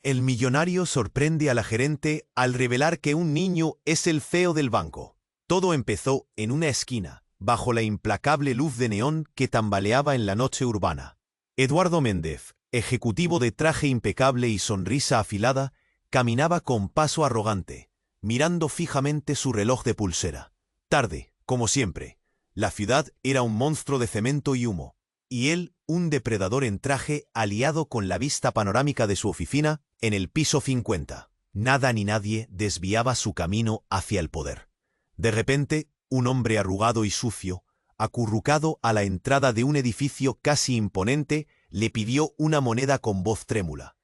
El millonario sorprende a la gerente al revelar que un niño es el CEO del banco. Todo empezó en una esquina, bajo la implacable luz de neón que tambaleaba en la noche urbana. Eduardo Méndez, ejecutivo de traje impecable y sonrisa afilada, caminaba con paso arrogante, mirando fijamente su reloj de pulsera. Tarde, como siempre. La ciudad era un monstruo de cemento y humo, y él, un depredador en traje aliado con la vista panorámica de su oficina en el piso 50. Nada ni nadie desviaba su camino hacia el poder. De repente, un hombre arrugado y sucio, acurrucado a la entrada de un edificio casi imponente, le pidió una moneda con voz trémula.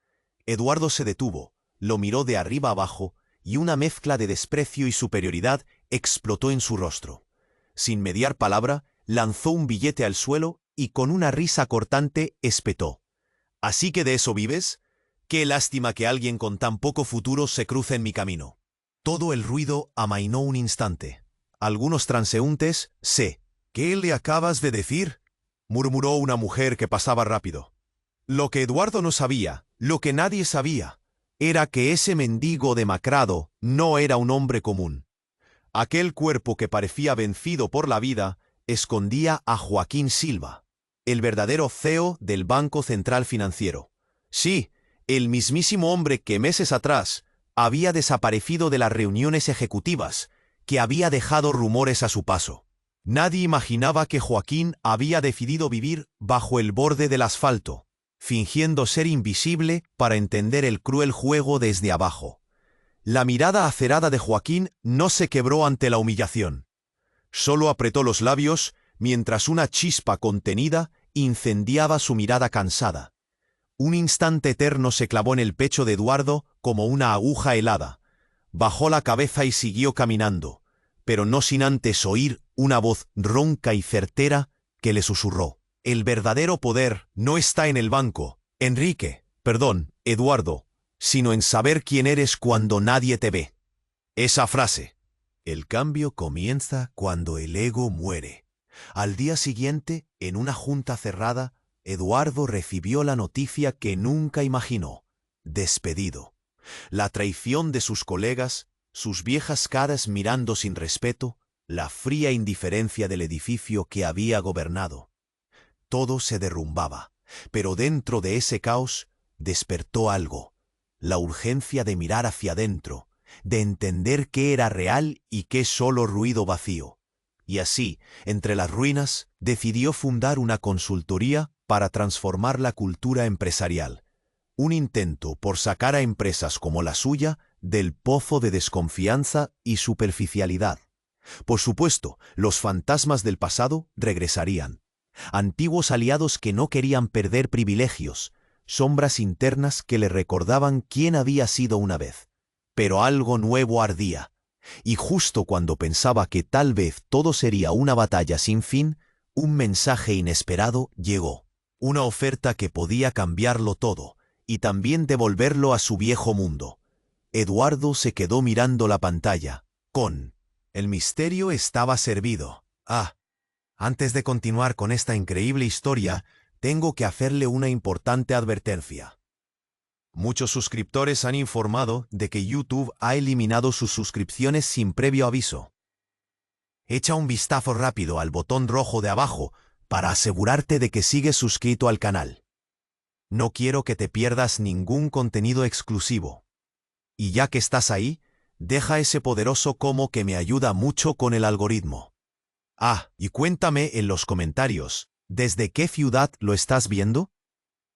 Eduardo se detuvo, lo miró de arriba abajo, y una mezcla de desprecio y superioridad explotó en su rostro. Sin mediar palabra, lanzó un billete al suelo y con una risa cortante espetó. ¿Así que de eso vives? Qué lástima que alguien con tan poco futuro se cruce en mi camino. Todo el ruido amainó un instante. Algunos transeúntes, ¿Qué le acabas de decir?, murmuró una mujer que pasaba rápido. Lo que Eduardo no sabía, lo que nadie sabía, era que ese mendigo demacrado no era un hombre común. Aquel cuerpo que parecía vencido por la vida escondía a Joaquín Silva, el verdadero CEO del Banco Central Financiero. Sí, el mismísimo hombre que meses atrás había desaparecido de las reuniones ejecutivas, que había dejado rumores a su paso. Nadie imaginaba que Joaquín había decidido vivir bajo el borde del asfalto, fingiendo ser invisible para entender el cruel juego desde abajo. La mirada acerada de Joaquín no se quebró ante la humillación. Solo apretó los labios mientras una chispa contenida incendiaba su mirada cansada. Un instante eterno se clavó en el pecho de Eduardo como una aguja helada. Bajó la cabeza y siguió caminando, pero no sin antes oír una voz ronca y certera que le susurró: «El verdadero poder no está en el banco, Eduardo, sino en saber quién eres cuando nadie te ve». Esa frase. El cambio comienza cuando el ego muere. Al día siguiente, en una junta cerrada, Eduardo recibió la noticia que nunca imaginó: despedido. La traición de sus colegas, sus viejas caras mirando sin respeto, la fría indiferencia del edificio que había gobernado. Todo se derrumbaba, pero dentro de ese caos despertó algo: la urgencia de mirar hacia adentro, de entender qué era real y qué solo ruido vacío. Y así, entre las ruinas, decidió fundar una consultoría para transformar la cultura empresarial. Un intento por sacar a empresas como la suya del pozo de desconfianza y superficialidad. Por supuesto, los fantasmas del pasado regresarían. Antiguos aliados que no querían perder privilegios, sombras internas que le recordaban quién había sido una vez. Pero algo nuevo ardía, y justo cuando pensaba que tal vez todo sería una batalla sin fin, un mensaje inesperado llegó. Una oferta que podía cambiarlo todo, y también devolverlo a su viejo mundo. Eduardo se quedó mirando la pantalla. El misterio estaba servido. Antes de continuar con esta increíble historia, tengo que hacerle una importante advertencia. Muchos suscriptores han informado de que YouTube ha eliminado sus suscripciones sin previo aviso. Echa un vistazo rápido al botón rojo de abajo para asegurarte de que sigues suscrito al canal. No quiero que te pierdas ningún contenido exclusivo. Y ya que estás ahí, deja ese poderoso como que me ayuda mucho con el algoritmo. Y cuéntame en los comentarios, ¿desde qué ciudad lo estás viendo?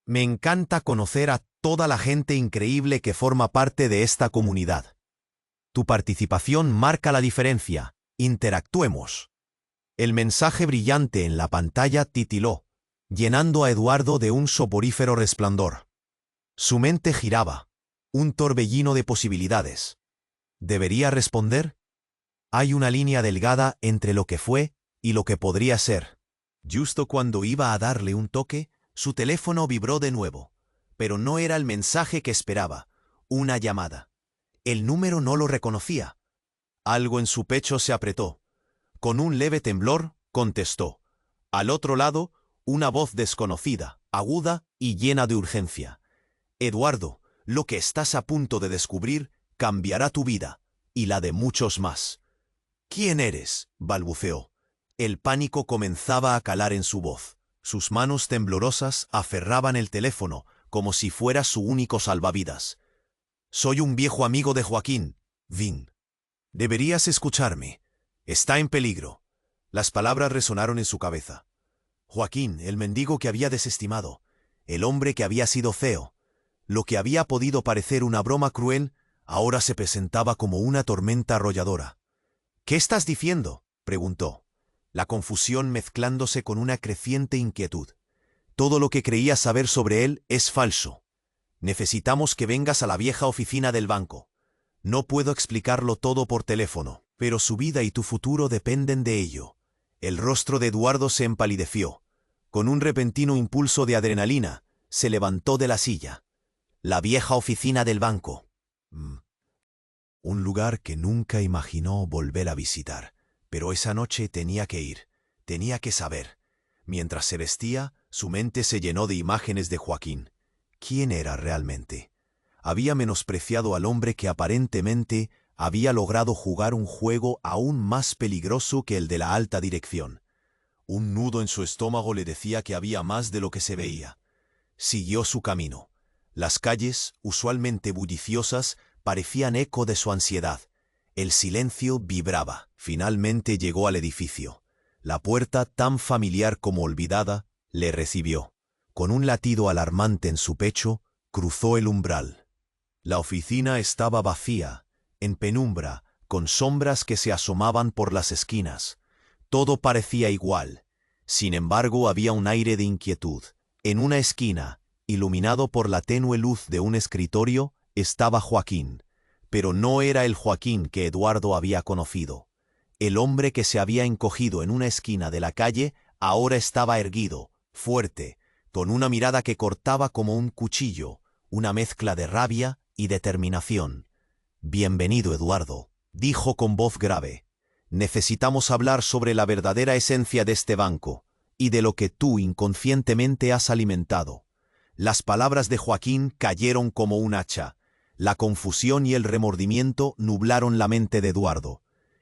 Me encanta conocer a toda la gente increíble que forma parte de esta comunidad. Tu participación marca la diferencia. Interactuemos. El mensaje brillante en la pantalla titiló, llenando a Eduardo de un soporífero resplandor. Su mente giraba, un torbellino de posibilidades. ¿Debería responder? Hay una línea delgada entre lo que fue y lo que podría ser. Justo cuando iba a darle un toque, su teléfono vibró de nuevo, pero no era el mensaje que esperaba, una llamada. El número no lo reconocía. Algo en su pecho se apretó. Con un leve temblor, contestó. Al otro lado, una voz desconocida, aguda y llena de urgencia. Eduardo, Lo que estás a punto de descubrir cambiará tu vida y la de muchos más. ¿Quién eres?, balbuceó. El pánico comenzaba a calar en su voz. Sus manos temblorosas aferraban el teléfono como si fuera su único salvavidas. Soy un viejo amigo de Joaquín, Vin. Deberías escucharme. Está en peligro. Las palabras resonaron en su cabeza. Joaquín, el mendigo que había desestimado, el hombre que había sido feo. Lo que había podido parecer una broma cruel, ahora se presentaba como una tormenta arrolladora. ¿Qué estás diciendo?, preguntó, la confusión mezclándose con una creciente inquietud. Todo lo que creía saber sobre él es falso. Necesitamos que vengas a la vieja oficina del banco. No puedo explicarlo todo por teléfono, pero su vida y tu futuro dependen de ello. El rostro de Eduardo se empalideció. Con un repentino impulso de adrenalina, se levantó de la silla. La vieja oficina del banco. Un lugar que nunca imaginó volver a visitar. Pero esa noche tenía que ir, tenía que saber. Mientras se vestía, su mente se llenó de imágenes de Joaquín. ¿Quién era realmente? Había menospreciado al hombre que aparentemente había logrado jugar un juego aún más peligroso que el de la alta dirección. Un nudo en su estómago le decía que había más de lo que se veía. Siguió su camino. Las calles, usualmente bulliciosas, parecían eco de su ansiedad. El silencio vibraba. Finalmente llegó al edificio. La puerta, tan familiar como olvidada, le recibió. Con un latido alarmante en su pecho, cruzó el umbral. La oficina estaba vacía, en penumbra, con sombras que se asomaban por las esquinas. Todo parecía igual. Sin embargo, había un aire de inquietud. En una esquina, iluminado por la tenue luz de un escritorio, estaba Joaquín. Pero no era el Joaquín que Eduardo había conocido. El hombre que se había encogido en una esquina de la calle ahora estaba erguido, fuerte, con una mirada que cortaba como un cuchillo, una mezcla de rabia y determinación. «Bienvenido, Eduardo», dijo con voz grave. «Necesitamos hablar sobre la verdadera esencia de este banco y de lo que tú inconscientemente has alimentado». Las palabras de Joaquín cayeron como un hacha. La confusión y el remordimiento nublaron la mente de Eduardo.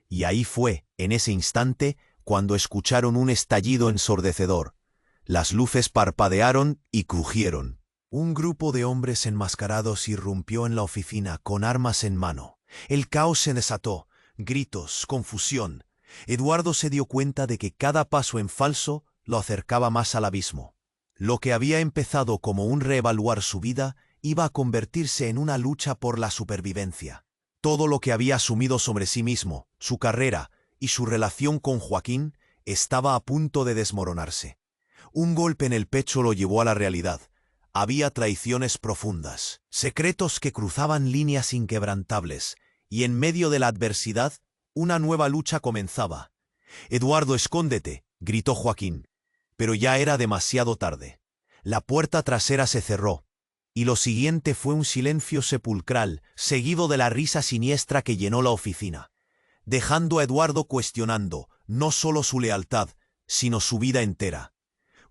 Y ahí fue, en ese instante, cuando escucharon un estallido ensordecedor. Las luces parpadearon y crujieron. Un grupo de hombres enmascarados irrumpió en la oficina con armas en mano. El caos se desató, gritos, confusión. Eduardo se dio cuenta de que cada paso en falso lo acercaba más al abismo. Lo que había empezado como un reevaluar su vida iba a convertirse en una lucha por la supervivencia. Todo lo que había asumido sobre sí mismo, su carrera y su relación con Joaquín, estaba a punto de desmoronarse. Un golpe en el pecho lo llevó a la realidad. Había traiciones profundas, secretos que cruzaban líneas inquebrantables, y en medio de la adversidad, una nueva lucha comenzaba. «Eduardo, escóndete», gritó Joaquín. Pero ya era demasiado tarde. La puerta trasera se cerró, y lo siguiente fue un silencio sepulcral, seguido de la risa siniestra que llenó la oficina, dejando a Eduardo cuestionando no solo su lealtad, sino su vida entera.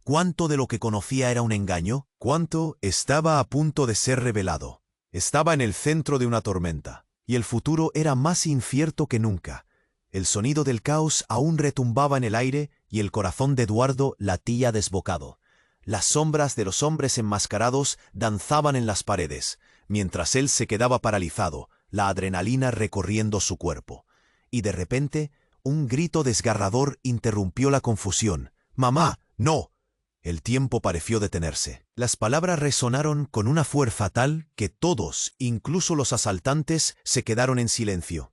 ¿Cuánto de lo que conocía era un engaño? ¿Cuánto estaba a punto de ser revelado? Estaba en el centro de una tormenta, y el futuro era más incierto que nunca. El sonido del caos aún retumbaba en el aire y el corazón de Eduardo latía desbocado. Las sombras de los hombres enmascarados danzaban en las paredes, mientras él se quedaba paralizado, la adrenalina recorriendo su cuerpo. Y de repente, un grito desgarrador interrumpió la confusión. «¡Mamá, no!». El tiempo pareció detenerse. Las palabras resonaron con una fuerza tal que todos, incluso los asaltantes, se quedaron en silencio.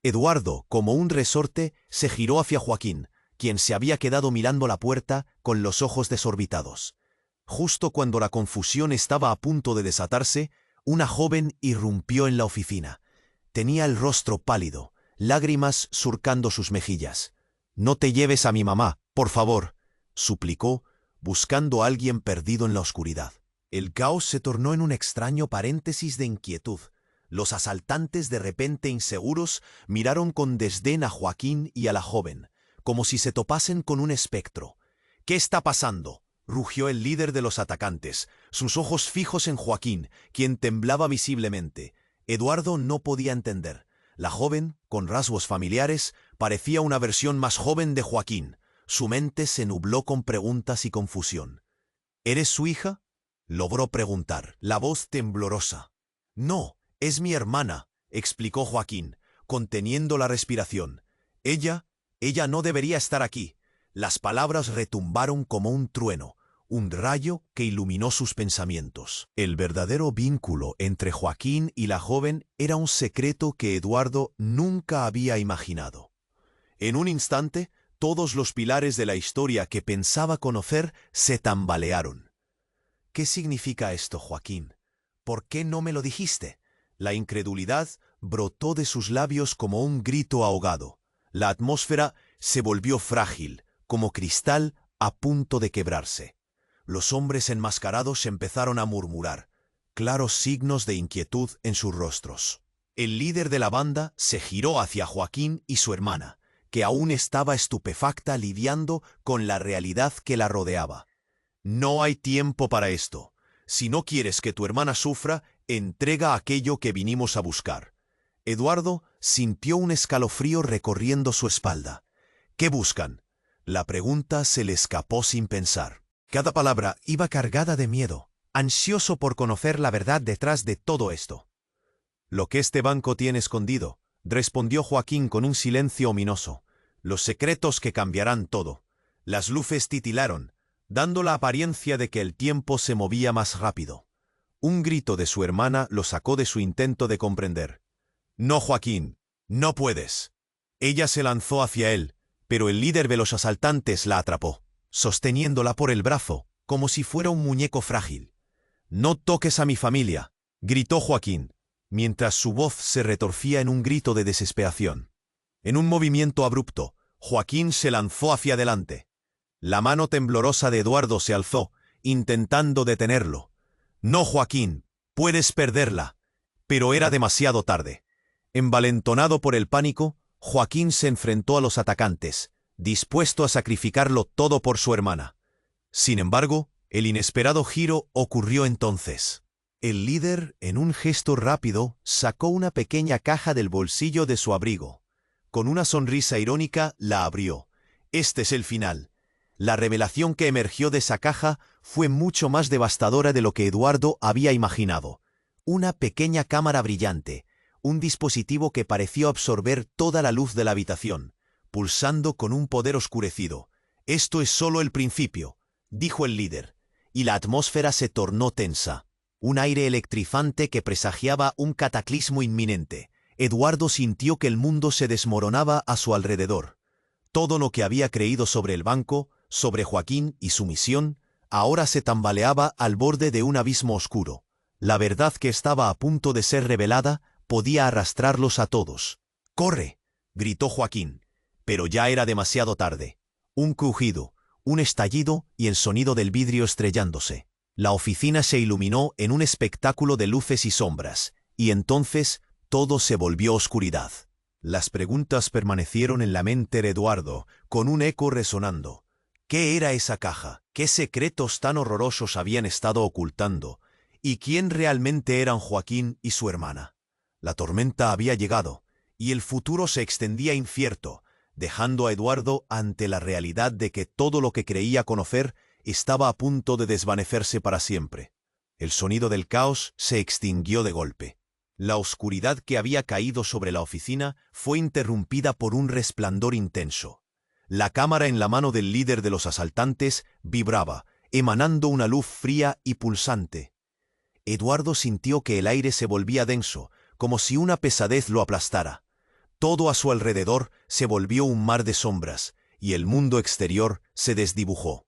Eduardo, como un resorte, se giró hacia Joaquín, quien se había quedado mirando la puerta con los ojos desorbitados. Justo cuando la confusión estaba a punto de desatarse, una joven irrumpió en la oficina. Tenía el rostro pálido, lágrimas surcando sus mejillas. «No te lleves a mi mamá, por favor», suplicó, buscando a alguien perdido en la oscuridad. El caos se tornó en un extraño paréntesis de inquietud. Los asaltantes, de repente inseguros, miraron con desdén a Joaquín y a la joven, como si se topasen con un espectro. «¿Qué está pasando?», rugió el líder de los atacantes, sus ojos fijos en Joaquín, quien temblaba visiblemente. Eduardo no podía entender. La joven, con rasgos familiares, parecía una versión más joven de Joaquín. Su mente se nubló con preguntas y confusión. ¿Eres su hija?, logró preguntar, la voz temblorosa. No, es mi hermana, explicó Joaquín, conteniendo la respiración. Ella no debería estar aquí. Las palabras retumbaron como un trueno, un rayo que iluminó sus pensamientos. El verdadero vínculo entre Joaquín y la joven era un secreto que Eduardo nunca había imaginado. En un instante, todos los pilares de la historia que pensaba conocer se tambalearon. ¿Qué significa esto, Joaquín? ¿Por qué no me lo dijiste? La incredulidad brotó de sus labios como un grito ahogado. La atmósfera se volvió frágil, como cristal a punto de quebrarse. Los hombres enmascarados empezaron a murmurar, claros signos de inquietud en sus rostros. El líder de la banda se giró hacia Joaquín y su hermana, que aún estaba estupefacta lidiando con la realidad que la rodeaba. No hay tiempo para esto. Si no quieres que tu hermana sufra, entrega aquello que vinimos a buscar. Eduardo sintió un escalofrío recorriendo su espalda. ¿Qué buscan? La pregunta se le escapó sin pensar. Cada palabra iba cargada de miedo, ansioso por conocer la verdad detrás de todo esto. Lo que este banco tiene escondido, respondió Joaquín con un silencio ominoso. Los secretos que cambiarán todo. Las luces titilaron, dando la apariencia de que el tiempo se movía más rápido. Un grito de su hermana lo sacó de su intento de comprender. No, Joaquín, no puedes. Ella se lanzó hacia él, pero el líder de los asaltantes la atrapó, sosteniéndola por el brazo, como si fuera un muñeco frágil. No toques a mi familia, gritó Joaquín, mientras su voz se retorcía en un grito de desesperación. En un movimiento abrupto, Joaquín se lanzó hacia adelante. La mano temblorosa de Eduardo se alzó, intentando detenerlo. No, Joaquín, puedes perderla. Pero era demasiado tarde. Envalentonado por el pánico, Joaquín se enfrentó a los atacantes, dispuesto a sacrificarlo todo por su hermana. Sin embargo, el inesperado giro ocurrió entonces. El líder, en un gesto rápido, sacó una pequeña caja del bolsillo de su abrigo. Con una sonrisa irónica, la abrió. Este es el final. La revelación que emergió de esa caja fue mucho más devastadora de lo que Eduardo había imaginado. Una pequeña cámara brillante, un dispositivo que pareció absorber toda la luz de la habitación, pulsando con un poder oscurecido. Esto es solo el principio, dijo el líder, y la atmósfera se tornó tensa. Un aire electrizante que presagiaba un cataclismo inminente. Eduardo sintió que el mundo se desmoronaba a su alrededor. Todo lo que había creído sobre el banco, sobre Joaquín y su misión, ahora se tambaleaba al borde de un abismo oscuro. La verdad que estaba a punto de ser revelada podía arrastrarlos a todos. ¡Corre!, gritó Joaquín, pero ya era demasiado tarde. Un crujido, un estallido y el sonido del vidrio estrellándose. La oficina se iluminó en un espectáculo de luces y sombras, y entonces todo se volvió oscuridad. Las preguntas permanecieron en la mente de Eduardo, con un eco resonando. ¿Qué era esa caja? ¿Qué secretos tan horrorosos habían estado ocultando? ¿Y quién realmente eran Joaquín y su hermana? La tormenta había llegado, y el futuro se extendía incierto, dejando a Eduardo ante la realidad de que todo lo que creía conocer estaba a punto de desvanecerse para siempre. El sonido del caos se extinguió de golpe. La oscuridad que había caído sobre la oficina fue interrumpida por un resplandor intenso. La cámara en la mano del líder de los asaltantes vibraba, emanando una luz fría y pulsante. Eduardo sintió que el aire se volvía denso, como si una pesadez lo aplastara. Todo a su alrededor se volvió un mar de sombras, y el mundo exterior se desdibujó.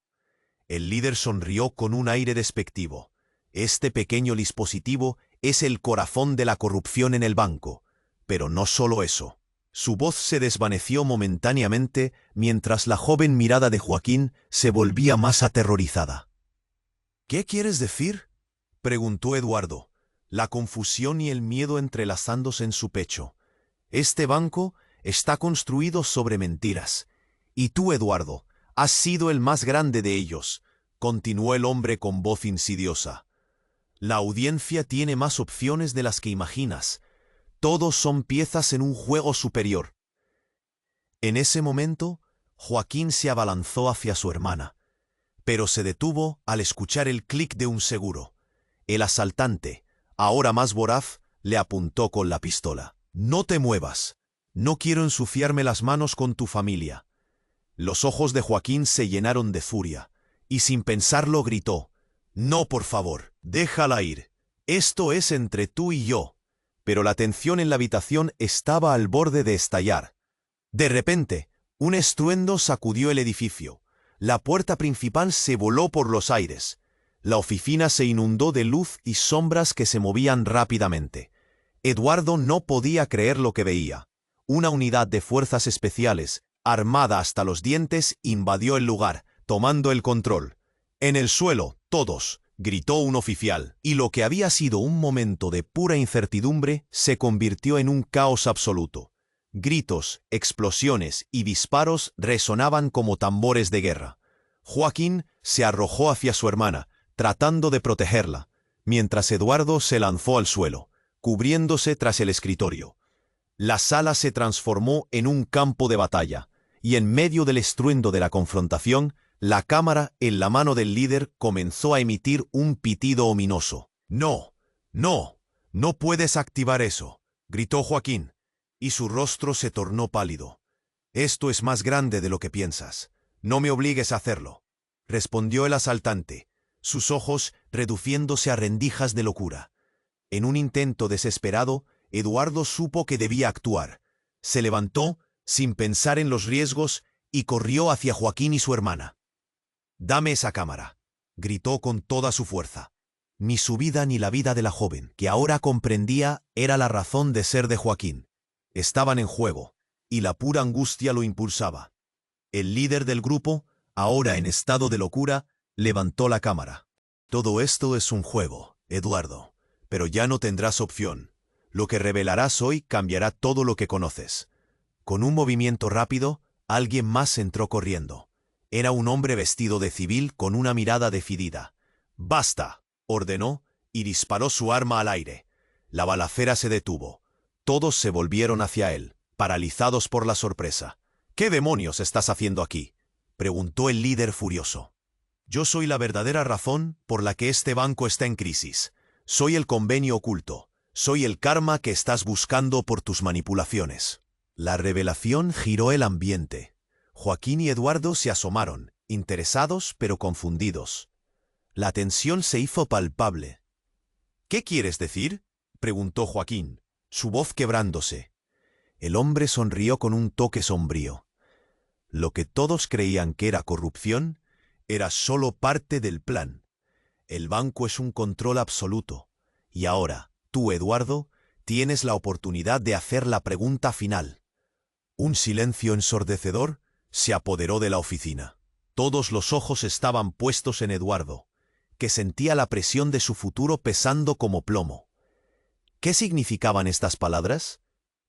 El líder sonrió con un aire despectivo. Este pequeño dispositivo es el corazón de la corrupción en el banco. Pero no solo eso. Su voz se desvaneció momentáneamente mientras la joven mirada de Joaquín se volvía más aterrorizada. ¿Qué quieres decir?, preguntó Eduardo, la confusión y el miedo entrelazándose en su pecho. Este banco está construido sobre mentiras. Y tú, Eduardo, has sido el más grande de ellos. continuó el hombre con voz insidiosa. La audiencia tiene más opciones de las que imaginas. Todos son piezas en un juego superior. En ese momento, Joaquín se abalanzó hacia su hermana, pero se detuvo al escuchar el clic de un seguro. El asaltante, ahora más voraz, le apuntó con la pistola. «No te muevas. No quiero ensuciarme las manos con tu familia». Los ojos de Joaquín se llenaron de furia, y sin pensarlo gritó: «No, por favor, déjala ir. Esto es entre tú y yo». Pero la tensión en la habitación estaba al borde de estallar. De repente, un estruendo sacudió el edificio. La puerta principal se voló por los aires. La oficina se inundó de luz y sombras que se movían rápidamente. Eduardo no podía creer lo que veía. Una unidad de fuerzas especiales, armada hasta los dientes, invadió el lugar, tomando el control. «En el suelo, todos», gritó un oficial, y lo que había sido un momento de pura incertidumbre se convirtió en un caos absoluto. Gritos, explosiones y disparos resonaban como tambores de guerra. Joaquín se arrojó hacia su hermana, tratando de protegerla, mientras Eduardo se lanzó al suelo, cubriéndose tras el escritorio. La sala se transformó en un campo de batalla, y en medio del estruendo de la confrontación, la cámara en la mano del líder comenzó a emitir un pitido ominoso. «No, no, no puedes activar eso», gritó Joaquín, y su rostro se tornó pálido. «Esto es más grande de lo que piensas. No me obligues a hacerlo», respondió el asaltante, sus ojos reduciéndose a rendijas de locura. En un intento desesperado, Eduardo supo que debía actuar. Se levantó, sin pensar en los riesgos, y corrió hacia Joaquín y su hermana. «Dame esa cámara», gritó con toda su fuerza. Ni su vida ni la vida de la joven, que ahora comprendía, era la razón de ser de Joaquín. Estaban en juego, y la pura angustia lo impulsaba. El líder del grupo, ahora en estado de locura, levantó la cámara. «Todo esto es un juego, Eduardo, pero ya no tendrás opción. Lo que revelarás hoy cambiará todo lo que conoces». Con un movimiento rápido, alguien más entró corriendo. Era un hombre vestido de civil con una mirada decidida. «Basta», ordenó, y disparó su arma al aire. La balacera se detuvo. Todos se volvieron hacia él, paralizados por la sorpresa. «¿Qué demonios estás haciendo aquí?», preguntó el líder furioso. «Yo soy la verdadera razón por la que este banco está en crisis. Soy el convenio oculto. Soy el karma que estás buscando por tus manipulaciones». La revelación giró el ambiente. Joaquín y Eduardo se asomaron, interesados pero confundidos. La tensión se hizo palpable. «¿Qué quieres decir?», preguntó Joaquín, su voz quebrándose. El hombre sonrió con un toque sombrío. Lo que todos creían que era corrupción era solo parte del plan. El banco es un control absoluto. Y ahora, tú, Eduardo, tienes la oportunidad de hacer la pregunta final. Un silencio ensordecedor se apoderó de la oficina. Todos los ojos estaban puestos en Eduardo, que sentía la presión de su futuro pesando como plomo. ¿Qué significaban estas palabras?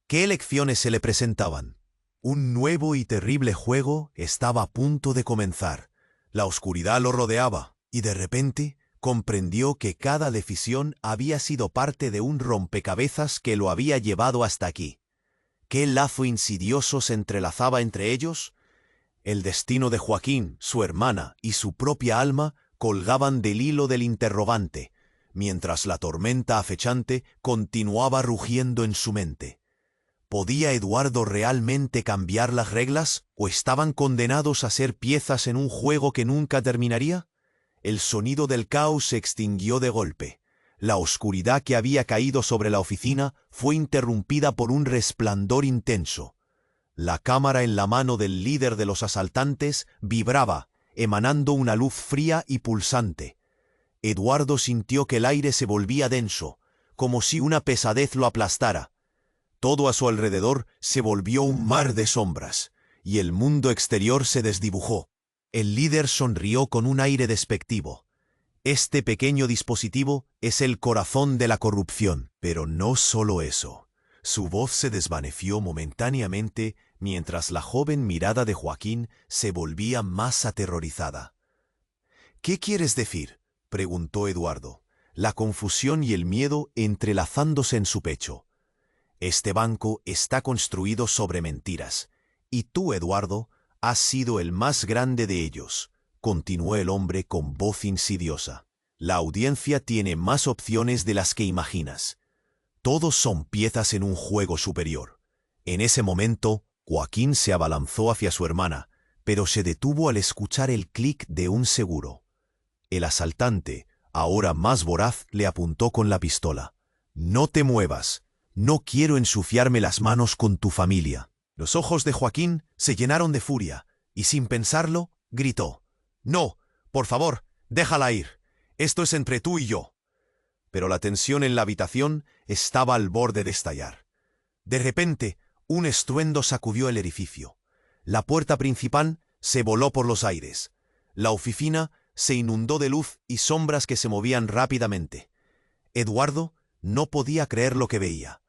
¿Qué elecciones se le presentaban? Un nuevo y terrible juego estaba a punto de comenzar. La oscuridad lo rodeaba, y de repente comprendió que cada decisión había sido parte de un rompecabezas que lo había llevado hasta aquí. ¿Qué lazo insidioso se entrelazaba entre ellos? El destino de Joaquín, su hermana y su propia alma colgaban del hilo del interrogante, mientras la tormenta acechante continuaba rugiendo en su mente. ¿Podía Eduardo realmente cambiar las reglas o estaban condenados a ser piezas en un juego que nunca terminaría? El sonido del caos se extinguió de golpe. La oscuridad que había caído sobre la oficina fue interrumpida por un resplandor intenso. La cámara en la mano del líder de los asaltantes vibraba, emanando una luz fría y pulsante. Eduardo sintió que el aire se volvía denso, como si una pesadez lo aplastara. Todo a su alrededor se volvió un mar de sombras, y el mundo exterior se desdibujó. El líder sonrió con un aire despectivo. Este pequeño dispositivo es el corazón de la corrupción, pero no solo eso. Su voz se desvaneció momentáneamente mientras la joven mirada de Joaquín se volvía más aterrorizada. ¿Qué quieres decir?, preguntó Eduardo, la confusión y el miedo entrelazándose en su pecho. Este banco está construido sobre mentiras, y tú, Eduardo, has sido el más grande de ellos, continuó el hombre con voz insidiosa. La audiencia tiene más opciones de las que imaginas. Todos son piezas en un juego superior. En ese momento, Joaquín se abalanzó hacia su hermana, pero se detuvo al escuchar el clic de un seguro. El asaltante, ahora más voraz, le apuntó con la pistola. «No te muevas. No quiero ensuciarme las manos con tu familia». Los ojos de Joaquín se llenaron de furia, y sin pensarlo, gritó: «No, por favor, déjala ir. Esto es entre tú y yo». Pero la tensión en la habitación estaba al borde de estallar. De repente, un estruendo sacudió el edificio. La puerta principal se voló por los aires. La oficina se inundó de luz y sombras que se movían rápidamente. Eduardo no podía creer lo que veía.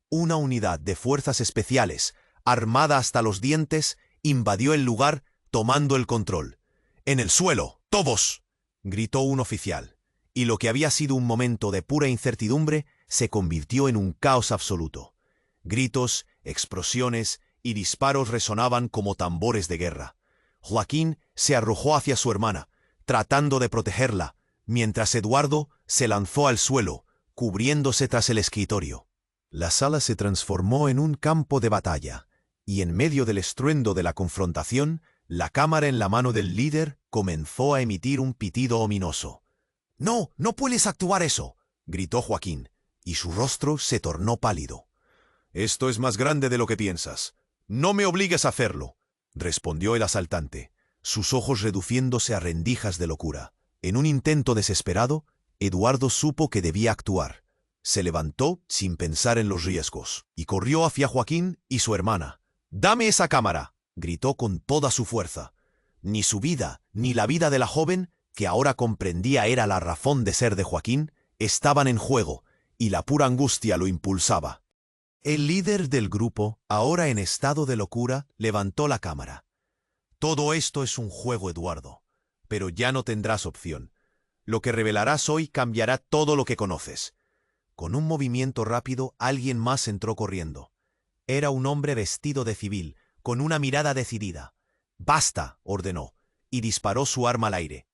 Una unidad de fuerzas especiales, armada hasta los dientes, invadió el lugar, tomando el control. «¡En el suelo, todos!», gritó un oficial, y lo que había sido un momento de pura incertidumbre se convirtió en un caos absoluto. Gritos, explosiones y disparos resonaban como tambores de guerra. Joaquín se arrojó hacia su hermana, tratando de protegerla, mientras Eduardo se lanzó al suelo, cubriéndose tras el escritorio. La sala se transformó en un campo de batalla, y en medio del estruendo de la confrontación, la cámara en la mano del líder comenzó a emitir un pitido ominoso. «¡No, no puedes actuar eso!», gritó Joaquín, y su rostro se tornó pálido. «Esto es más grande de lo que piensas. No me obligues a hacerlo», respondió el asaltante, sus ojos reduciéndose a rendijas de locura. En un intento desesperado, Eduardo supo que debía actuar. Se levantó sin pensar en los riesgos, y corrió hacia Joaquín y su hermana. «¡Dame esa cámara!», gritó con toda su fuerza. Ni su vida, ni la vida de la joven, que ahora comprendía era la razón de ser de Joaquín, estaban en juego, y la pura angustia lo impulsaba. El líder del grupo, ahora en estado de locura, levantó la cámara. «Todo esto es un juego, Eduardo, pero ya no tendrás opción. Lo que revelarás hoy cambiará todo lo que conoces». Con un movimiento rápido, alguien más entró corriendo. Era un hombre vestido de civil, con una mirada decidida. «¡Basta!», ordenó, y disparó su arma al aire.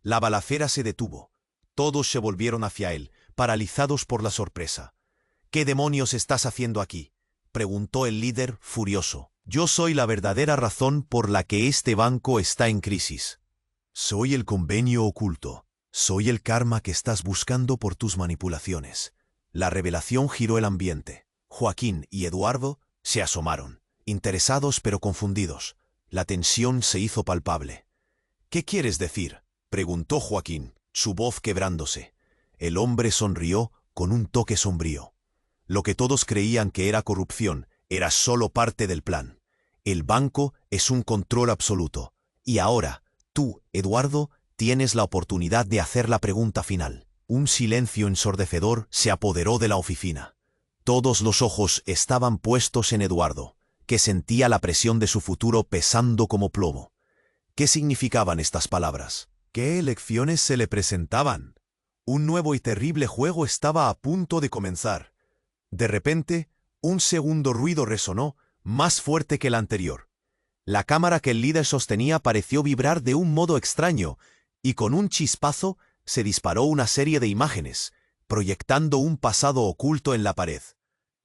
La balacera se detuvo. Todos se volvieron hacia él, paralizados por la sorpresa. «¿Qué demonios estás haciendo aquí?», preguntó el líder, furioso. «Yo soy la verdadera razón por la que este banco está en crisis. Soy el convenio oculto. Soy el karma que estás buscando por tus manipulaciones». La revelación giró el ambiente. Joaquín y Eduardo se asomaron, interesados pero confundidos. La tensión se hizo palpable. «¿Qué quieres decir?», preguntó Joaquín, su voz quebrándose. El hombre sonrió con un toque sombrío. Lo que todos creían que era corrupción era solo parte del plan. El banco es un control absoluto. Y ahora, tú, Eduardo, tienes la oportunidad de hacer la pregunta final. Un silencio ensordecedor se apoderó de la oficina. Todos los ojos estaban puestos en Eduardo, que sentía la presión de su futuro pesando como plomo. ¿Qué significaban estas palabras? ¿Qué elecciones se le presentaban? Un nuevo y terrible juego estaba a punto de comenzar. De repente, un segundo ruido resonó, más fuerte que el anterior. La cámara que el líder sostenía pareció vibrar de un modo extraño, y con un chispazo se disparó una serie de imágenes, proyectando un pasado oculto en la pared.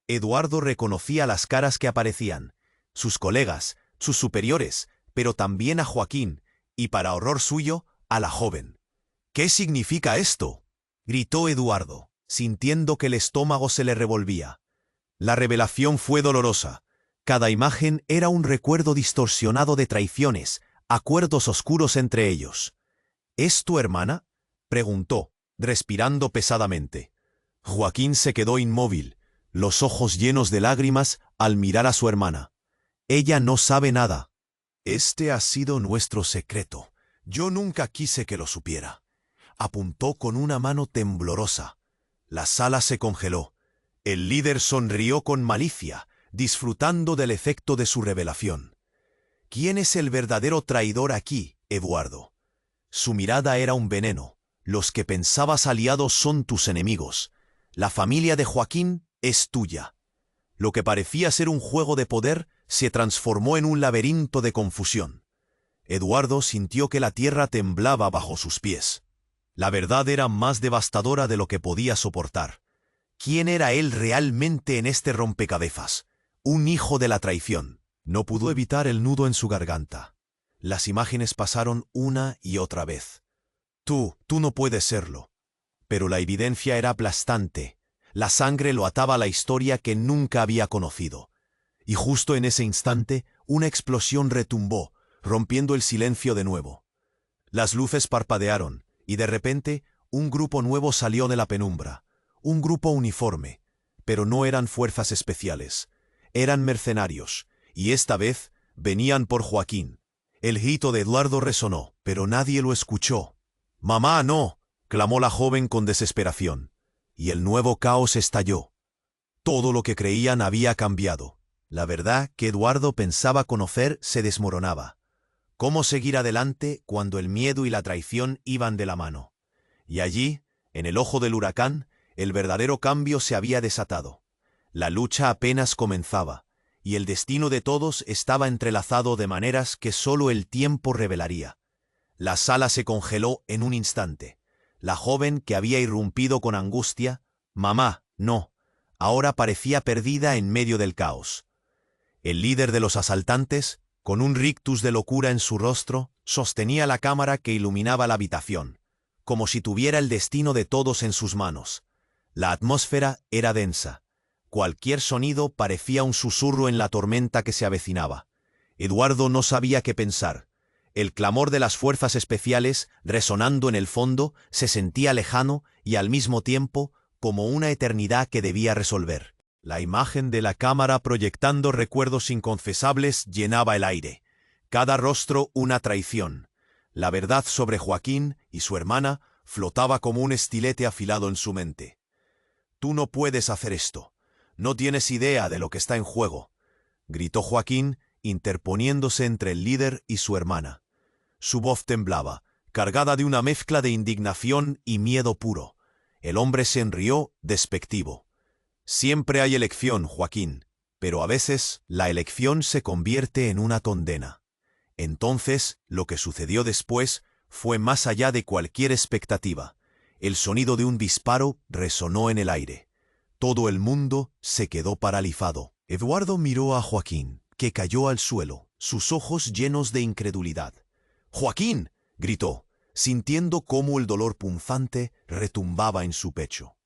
Eduardo reconocía las caras que aparecían, sus colegas, sus superiores, pero también a Joaquín, y para horror suyo, a la joven. «¿Qué significa esto?», gritó Eduardo, sintiendo que el estómago se le revolvía. La revelación fue dolorosa. Cada imagen era un recuerdo distorsionado de traiciones, acuerdos oscuros entre ellos. «¿Es tu hermana?», preguntó, respirando pesadamente. Joaquín se quedó inmóvil, los ojos llenos de lágrimas al mirar a su hermana. «Ella no sabe nada». «Este ha sido nuestro secreto. Yo nunca quise que lo supiera», apuntó con una mano temblorosa. La sala se congeló. El líder sonrió con malicia, disfrutando del efecto de su revelación. «¿Quién es el verdadero traidor aquí, Eduardo?». Su mirada era un veneno. Los que pensabas aliados son tus enemigos. La familia de Joaquín es tuya. Lo que parecía ser un juego de poder se transformó en un laberinto de confusión. Eduardo sintió que la tierra temblaba bajo sus pies. La verdad era más devastadora de lo que podía soportar. ¿Quién era él realmente en este rompecabezas? Un hijo de la traición. No pudo evitar el nudo en su garganta. Las imágenes pasaron una y otra vez. Tú no puedes serlo. Pero la evidencia era aplastante. La sangre lo ataba a la historia que nunca había conocido. Y justo en ese instante, una explosión retumbó, rompiendo el silencio de nuevo. Las luces parpadearon, y de repente, un grupo nuevo salió de la penumbra. Un grupo uniforme. Pero no eran fuerzas especiales. Eran mercenarios, y esta vez venían por Joaquín. El grito de Eduardo resonó, pero nadie lo escuchó. «¡Mamá, no!», clamó la joven con desesperación. Y el nuevo caos estalló. Todo lo que creían había cambiado. La verdad que Eduardo pensaba conocer se desmoronaba. ¿Cómo seguir adelante cuando el miedo y la traición iban de la mano? Y allí, en el ojo del huracán, el verdadero cambio se había desatado. La lucha apenas comenzaba, y el destino de todos estaba entrelazado de maneras que solo el tiempo revelaría. La sala se congeló en un instante. La joven que había irrumpido con angustia, «Mamá, no», ahora parecía perdida en medio del caos. El líder de los asaltantes, con un rictus de locura en su rostro, sostenía la cámara que iluminaba la habitación, como si tuviera el destino de todos en sus manos. La atmósfera era densa. Cualquier sonido parecía un susurro en la tormenta que se avecinaba. Eduardo no sabía qué pensar. El clamor de las fuerzas especiales, resonando en el fondo, se sentía lejano y al mismo tiempo como una eternidad que debía resolver. La imagen de la cámara proyectando recuerdos inconfesables llenaba el aire. Cada rostro una traición. La verdad sobre Joaquín y su hermana flotaba como un estilete afilado en su mente. «Tú no puedes hacer esto. No tienes idea de lo que está en juego», gritó Joaquín, interponiéndose entre el líder y su hermana. Su voz temblaba, cargada de una mezcla de indignación y miedo puro. El hombre se enrió, despectivo. «Siempre hay elección, Joaquín, pero a veces la elección se convierte en una condena». Entonces, lo que sucedió después fue más allá de cualquier expectativa. El sonido de un disparo resonó en el aire. Todo el mundo se quedó paralizado. Eduardo miró a Joaquín, que cayó al suelo, sus ojos llenos de incredulidad. «¡Joaquín!», gritó, sintiendo cómo el dolor punzante retumbaba en su pecho.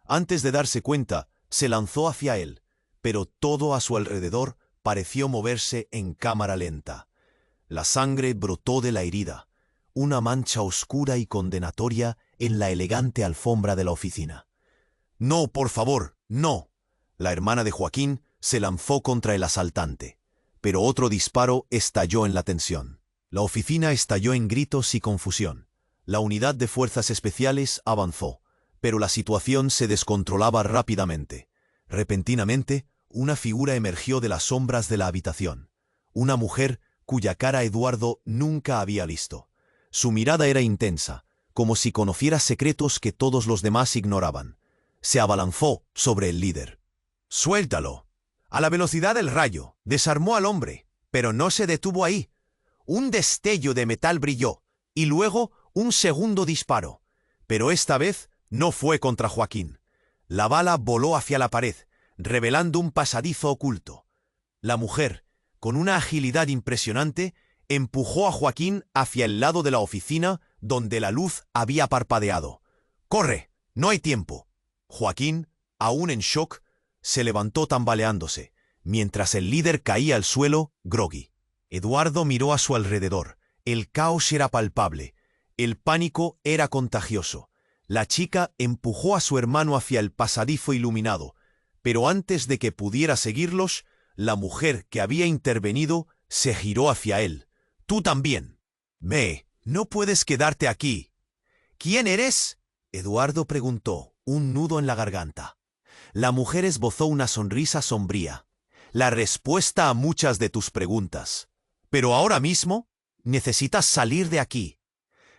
Antes de darse cuenta, se lanzó hacia él, pero todo a su alrededor pareció moverse en cámara lenta. La sangre brotó de la herida, una mancha oscura y condenatoria en la elegante alfombra de la oficina. «No, por favor, no». La hermana de Joaquín se lanzó contra el asaltante, pero otro disparo estalló en la tensión. La oficina estalló en gritos y confusión. La unidad de fuerzas especiales avanzó, pero la situación se descontrolaba rápidamente. Repentinamente, una figura emergió de las sombras de la habitación. Una mujer cuya cara Eduardo nunca había visto. Su mirada era intensa, como si conociera secretos que todos los demás ignoraban. Se abalanzó sobre el líder. «¡Suéltalo!». A la velocidad del rayo, desarmó al hombre, pero no se detuvo ahí. Un destello de metal brilló, y luego un segundo disparo. Pero esta vez no fue contra Joaquín. La bala voló hacia la pared, revelando un pasadizo oculto. La mujer, con una agilidad impresionante, empujó a Joaquín hacia el lado de la oficina donde la luz había parpadeado. «¡Corre! No hay tiempo». Joaquín, aún en shock, se levantó tambaleándose, mientras el líder caía al suelo, groggy. Eduardo miró a su alrededor. El caos era palpable. El pánico era contagioso. La chica empujó a su hermano hacia el pasadizo iluminado, pero antes de que pudiera seguirlos, la mujer que había intervenido se giró hacia él. «Tú también». «No puedes quedarte aquí». «¿Quién eres?», Eduardo preguntó, un nudo en la garganta. La mujer esbozó una sonrisa sombría. «La respuesta a muchas de tus preguntas. Pero ahora mismo necesitas salir de aquí».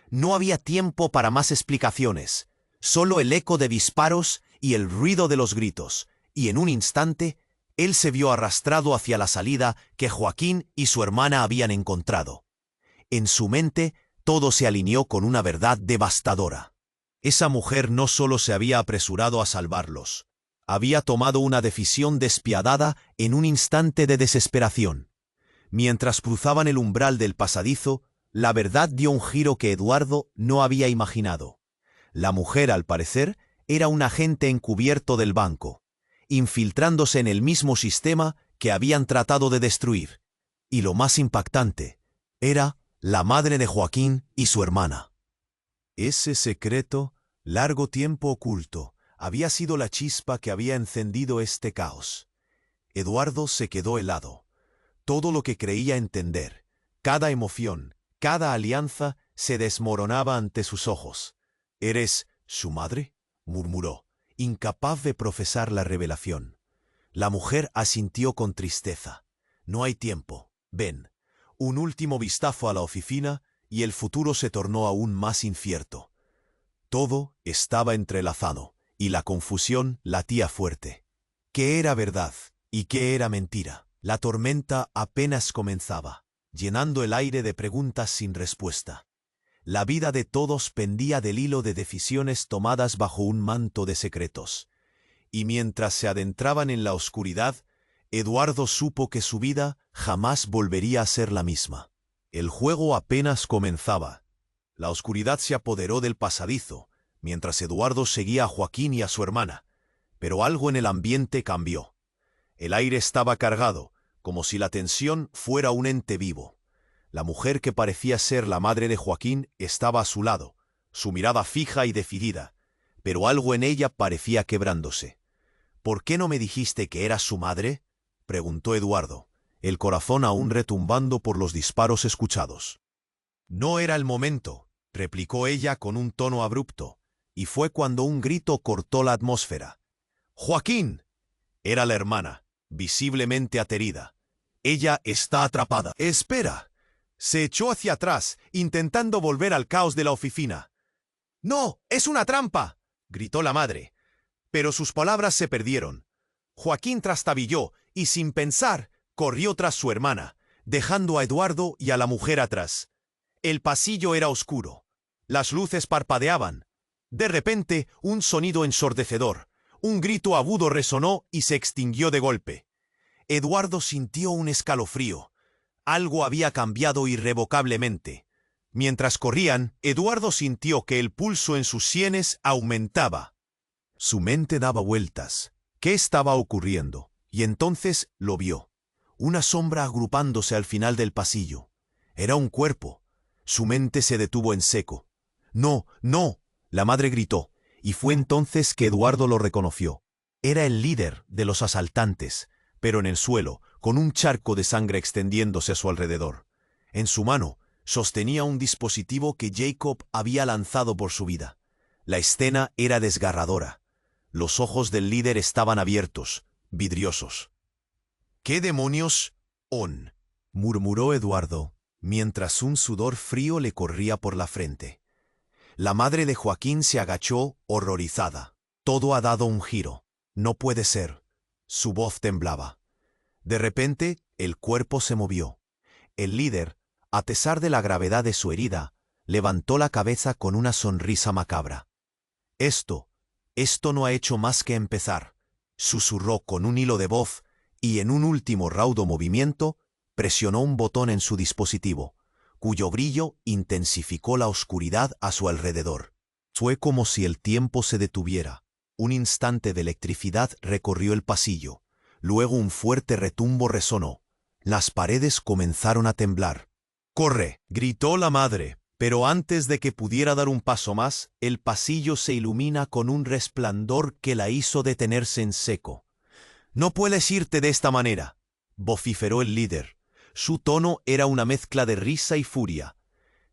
No había tiempo para más explicaciones, solo el eco de disparos y el ruido de los gritos, y en un instante, él se vio arrastrado hacia la salida que Joaquín y su hermana habían encontrado. En su mente, todo se alineó con una verdad devastadora. Esa mujer no solo se había apresurado a salvarlos, había tomado una decisión despiadada en un instante de desesperación. Mientras cruzaban el umbral del pasadizo, la verdad dio un giro que Eduardo no había imaginado. La mujer, al parecer, era un agente encubierto del banco, infiltrándose en el mismo sistema que habían tratado de destruir. Y lo más impactante, era la madre de Joaquín y su hermana. Ese secreto, largo tiempo oculto, había sido la chispa que había encendido este caos. Eduardo se quedó helado. Todo lo que creía entender, cada emoción, cada alianza, se desmoronaba ante sus ojos. «¿Eres su madre?», murmuró, incapaz de profesar la revelación. La mujer asintió con tristeza. «No hay tiempo. Ven». Un último vistazo a la oficina y el futuro se tornó aún más incierto. Todo estaba entrelazado y la confusión latía fuerte. ¿Qué era verdad y qué era mentira? La tormenta apenas comenzaba, llenando el aire de preguntas sin respuesta. La vida de todos pendía del hilo de decisiones tomadas bajo un manto de secretos. Y mientras se adentraban en la oscuridad, Eduardo supo que su vida jamás volvería a ser la misma. El juego apenas comenzaba. La oscuridad se apoderó del pasadizo, mientras Eduardo seguía a Joaquín y a su hermana. Pero algo en el ambiente cambió. El aire estaba cargado, como si la tensión fuera un ente vivo. La mujer que parecía ser la madre de Joaquín estaba a su lado, su mirada fija y decidida, pero algo en ella parecía quebrándose. «¿Por qué no me dijiste que eras su madre?», preguntó Eduardo, el corazón aún retumbando por los disparos escuchados. «No era el momento», replicó ella con un tono abrupto, y fue cuando un grito cortó la atmósfera. «¡Joaquín!». Era la hermana, visiblemente aterida. «Ella está atrapada». «¡Espera!». Se echó hacia atrás, intentando volver al caos de la oficina. «¡No! ¡Es una trampa!», gritó la madre. Pero sus palabras se perdieron. Joaquín trastabilló y, sin pensar, corrió tras su hermana, dejando a Eduardo y a la mujer atrás. El pasillo era oscuro. Las luces parpadeaban. De repente, un sonido ensordecedor. Un grito agudo resonó y se extinguió de golpe. Eduardo sintió un escalofrío. Algo había cambiado irrevocablemente. Mientras corrían, Eduardo sintió que el pulso en sus sienes aumentaba. Su mente daba vueltas. ¿Qué estaba ocurriendo? Y entonces lo vio. Una sombra agrupándose al final del pasillo. Era un cuerpo. Su mente se detuvo en seco. «¡No, no!», la madre gritó, y fue entonces que Eduardo lo reconoció. Era el líder de los asaltantes, pero en el suelo, con un charco de sangre extendiéndose a su alrededor. En su mano, sostenía un dispositivo que Jacob había lanzado por su vida. La escena era desgarradora. Los ojos del líder estaban abiertos, vidriosos. «¿Qué demonios, on?», murmuró Eduardo, mientras un sudor frío le corría por la frente. La madre de Joaquín se agachó, horrorizada. «Todo ha dado un giro. No puede ser». Su voz temblaba. De repente, el cuerpo se movió. El líder, a pesar de la gravedad de su herida, levantó la cabeza con una sonrisa macabra. Esto no ha hecho más que empezar», susurró con un hilo de voz, y en un último raudo movimiento, presionó un botón en su dispositivo, cuyo brillo intensificó la oscuridad a su alrededor. Fue como si el tiempo se detuviera. Un instante de electricidad recorrió el pasillo. Luego un fuerte retumbo resonó. Las paredes comenzaron a temblar. «¡Corre!», gritó la madre, pero antes de que pudiera dar un paso más, el pasillo se ilumina con un resplandor que la hizo detenerse en seco. «No puedes irte de esta manera», vociferó el líder. Su tono era una mezcla de risa y furia.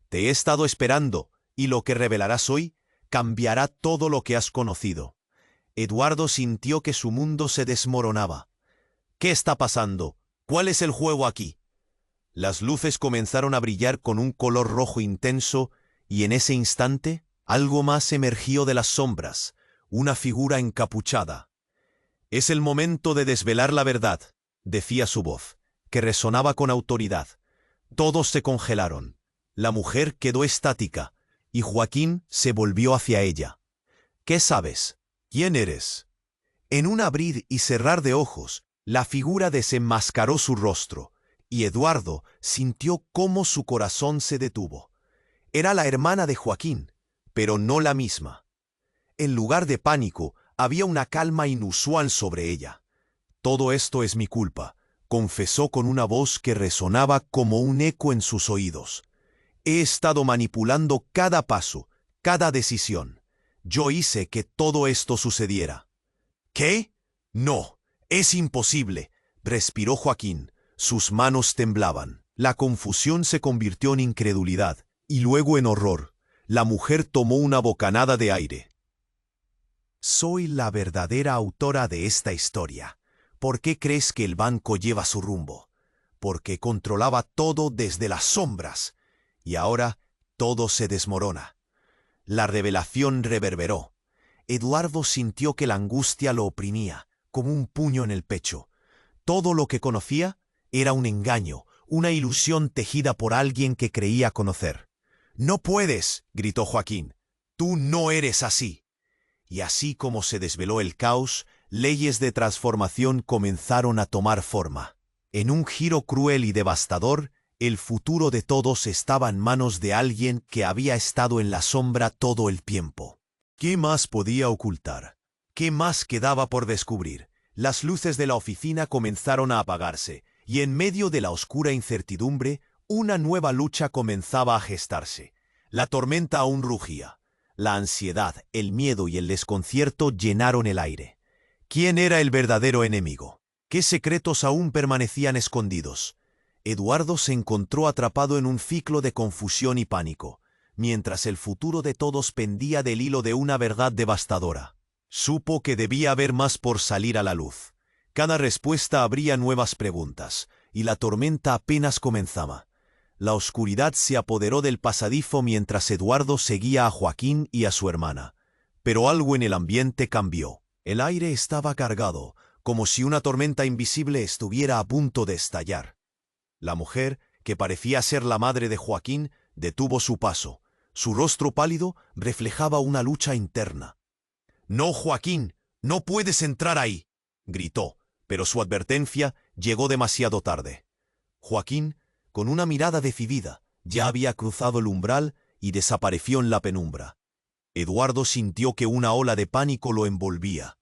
«Te he estado esperando, y lo que revelarás hoy cambiará todo lo que has conocido». Eduardo sintió que su mundo se desmoronaba. «¿Qué está pasando? ¿Cuál es el juego aquí?». Las luces comenzaron a brillar con un color rojo intenso y en ese instante algo más emergió de las sombras, una figura encapuchada. «Es el momento de desvelar la verdad», decía su voz, que resonaba con autoridad. Todos se congelaron. La mujer quedó estática, y Joaquín se volvió hacia ella. «¿Qué sabes? ¿Quién eres?» En un abrir y cerrar de ojos, la figura desenmascaró su rostro, y Eduardo sintió cómo su corazón se detuvo. Era la hermana de Joaquín, pero no la misma. En lugar de pánico, había una calma inusual sobre ella. «Todo esto es mi culpa», confesó con una voz que resonaba como un eco en sus oídos. «He estado manipulando cada paso, cada decisión. Yo hice que todo esto sucediera». «¿Qué? No, es imposible», respiró Joaquín. Sus manos temblaban. La confusión se convirtió en incredulidad, y luego en horror. La mujer tomó una bocanada de aire. «Soy la verdadera autora de esta historia. ¿Por qué crees que el banco lleva su rumbo? Porque controlaba todo desde las sombras. Y ahora todo se desmorona». La revelación reverberó. Eduardo sintió que la angustia lo oprimía, como un puño en el pecho. Todo lo que conocía era un engaño, una ilusión tejida por alguien que creía conocer. «No puedes», gritó Joaquín. «Tú no eres así». Y así como se desveló el caos, leyes de transformación comenzaron a tomar forma. En un giro cruel y devastador, el futuro de todos estaba en manos de alguien que había estado en la sombra todo el tiempo. ¿Qué más podía ocultar? ¿Qué más quedaba por descubrir? Las luces de la oficina comenzaron a apagarse, y en medio de la oscura incertidumbre, una nueva lucha comenzaba a gestarse. La tormenta aún rugía. La ansiedad, el miedo y el desconcierto llenaron el aire. ¿Quién era el verdadero enemigo? ¿Qué secretos aún permanecían escondidos? Eduardo se encontró atrapado en un ciclo de confusión y pánico, mientras el futuro de todos pendía del hilo de una verdad devastadora. Supo que debía haber más por salir a la luz. Cada respuesta abría nuevas preguntas, y la tormenta apenas comenzaba. La oscuridad se apoderó del pasadizo mientras Eduardo seguía a Joaquín y a su hermana. Pero algo en el ambiente cambió. El aire estaba cargado, como si una tormenta invisible estuviera a punto de estallar. La mujer, que parecía ser la madre de Joaquín, detuvo su paso. Su rostro pálido reflejaba una lucha interna. «No, Joaquín, no puedes entrar ahí», gritó, pero su advertencia llegó demasiado tarde. Joaquín, con una mirada decidida, ya había cruzado el umbral y desapareció en la penumbra. Eduardo sintió que una ola de pánico lo envolvía.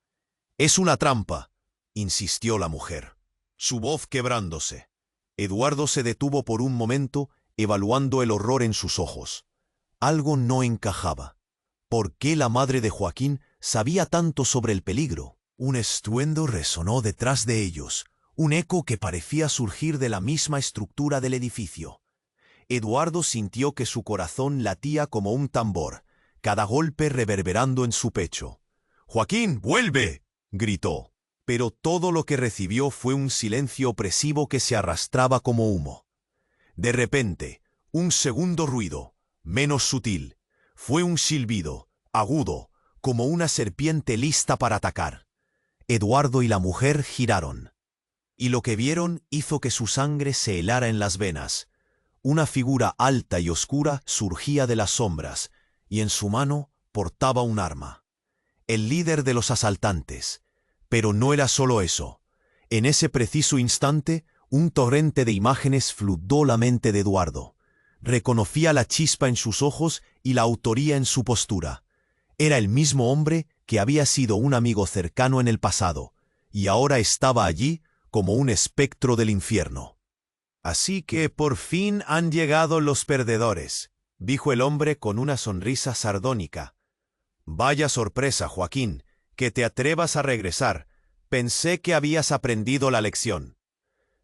«Es una trampa», insistió la mujer, su voz quebrándose. Eduardo se detuvo por un momento, evaluando el horror en sus ojos. Algo no encajaba. ¿Por qué la madre de Joaquín sabía tanto sobre el peligro? Un estruendo resonó detrás de ellos, un eco que parecía surgir de la misma estructura del edificio. Eduardo sintió que su corazón latía como un tambor, cada golpe reverberando en su pecho. «¡Joaquín, vuelve!», gritó. Pero todo lo que recibió fue un silencio opresivo que se arrastraba como humo. De repente, un segundo ruido, menos sutil, fue un silbido, agudo, como una serpiente lista para atacar. Eduardo y la mujer giraron. Y lo que vieron hizo que su sangre se helara en las venas. Una figura alta y oscura surgía de las sombras, y en su mano portaba un arma. El líder de los asaltantes. Pero no era solo eso. En ese preciso instante, un torrente de imágenes fludó la mente de Eduardo. Reconocía la chispa en sus ojos y la autoría en su postura. Era el mismo hombre que había sido un amigo cercano en el pasado, y ahora estaba allí como un espectro del infierno. «Así que por fin han llegado los perdedores», dijo el hombre con una sonrisa sardónica. «Vaya sorpresa, Joaquín, que te atrevas a regresar. Pensé que habías aprendido la lección».